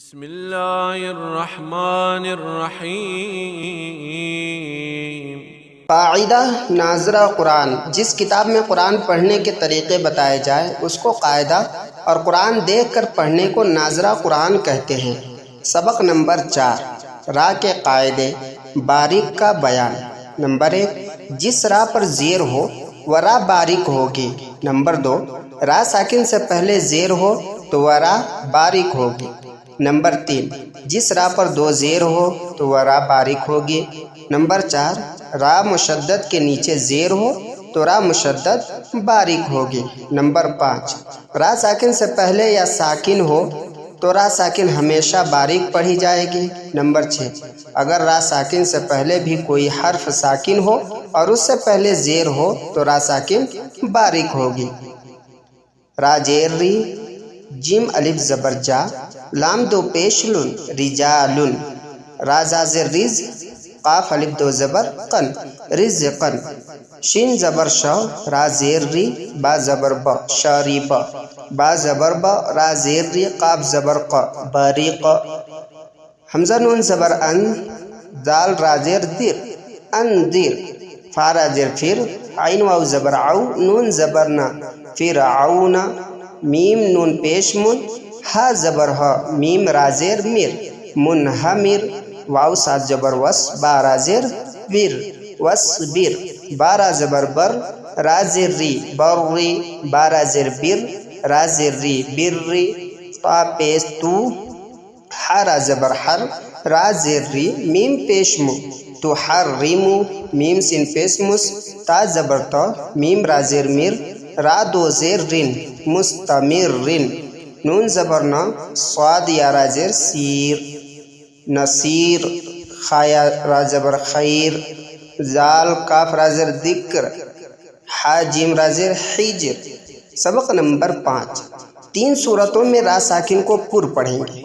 بسم اللہ الرحمن الرحیم۔ قاعدہ ناظرہ قرآن، جس کتاب میں قرآن پڑھنے کے طریقے بتائے جائے اس کو قاعدہ اور قرآن دیکھ کر پڑھنے کو ناظرہ قرآن کہتے ہیں۔ سبق نمبر 4، را کے قاعدے، باریک کا بیان۔ نمبر 1، جس را پر زیر ہو وہ را باریک ہوگی۔ نمبر 2، را ساکن سے پہلے زیر ہو تو وہ را باریک ہوگی۔ نمبر 3، جس را پر 2 زیر ہو تو وہ را باریک ہوگی۔ نمبر 4، را مشدد کے نیچے زیر ہو تو را مشدد باریک ہوگی۔ نمبر 5، را ساکن سے پہلے یا ساکن ہو تو را ساکن ہمیشہ باریک پڑھی جائے گی۔ نمبر 6، اگر را ساکن سے پہلے بھی کوئی حرف ساکن ہو اور اس سے پہلے زیر ہو تو را ساکن باریک ہوگی۔ را زیر ری، جیم الف زبر جا، لام 2 پیش لن، رجالن۔ را زیر رز، قاف الف 2 زبر قن، رزقن۔ شین زبر شا، را زیر ری، با زبر با، شاریب۔ با زبر با، را زیر ری، قاف زبر ق، باریق۔ حمزہ نون زبر ان، دال را زیر دیر، اندیر۔ فا را زیر فر، عین واو زبر عو، نون زبر نا، فرعون۔ میم نون پیش من، ہا زبر ہا، میم را زیر میر، منہمر۔ واو 7 زبر وس، با را زیر ور، وصبر۔ با را زبر بر، را زیر ری، بری۔ با را زیر بر، را زیر ری، بری۔ تا پیش تو، ہا را زبر حر، را زیر ری، میم پیش مو، تو حرمو۔ میم سین پیش مس، تا زبر تا، میم را زیر میر، را 2 زیر رن، مستمرن۔ نون زبر نا، صاد یا را زیر سیر، نصیر۔ خایا را زبر خیر، زال کاف را زیر ذکر، حا جیم را زیر حجر۔ سبق نمبر 5، 3 صورتوں میں را ساکن کو پر پڑھیں گے۔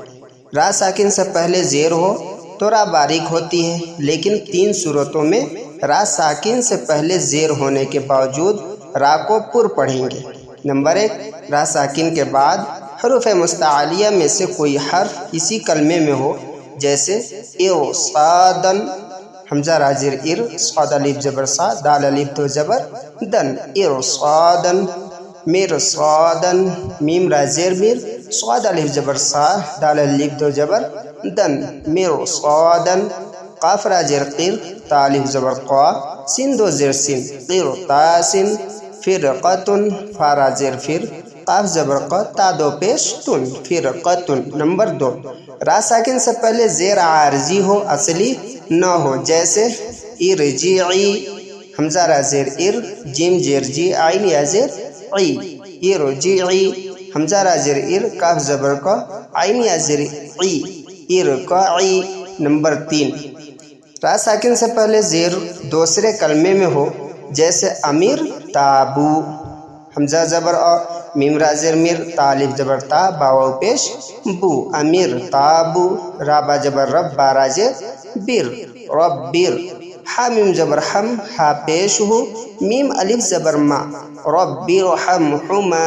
را ساکن سے پہلے زیر ہو تو را باریک ہوتی ہے، لیکن 3 صورتوں میں را ساکن سے پہلے زیر ہونے کے باوجود را کو پر پڑھیں گے۔ نمبر 1، را ساکن کے بعد حروف مستعلیہ میں سے کوئی حرف اسی کلمے میں ہو، جیسے ارصادن، حمزہ را زیر ار، صاد الف زبر صا، دال الف 2 زبر دن، ارصادن۔ مرصادن، میم را زیر میر، صاد الف زبر صا، دال الف 2 زبر دن، مرصادن۔ قاف را زیر قیر، تا الف زبر قا، سین 2 زیر سین، قرطاسن۔ فرقتن، فا را زیر فر، قاف زبر ق، تا 2 پیش تن، فرقتن۔ نمبر 2، را ساکن سے پہلے زیر عارضی ہو، اصلی نہ ہو، جیسے ارجعی، حمزہ را زیر ار، جیم زیر جی، عین یا زیر عی، ارجعی۔ حمزہ را زیر ار، کاف زبر کا، عین یا زیر عی، ارکعی۔ نمبر 3، را ساکن سے پہلے زیر دوسرے کلمے میں ہو، جیسے امیر تابو، حمزہ زبر آ، میم را زیر میر، تا الف زبر تا، با واو پیش بو، امیر تابو۔ را با زبر رب، با را زیر بر، ربر۔ حا میم زبر حم، ہا پیش ہو، میم الف زبر ما، ربرحمہما۔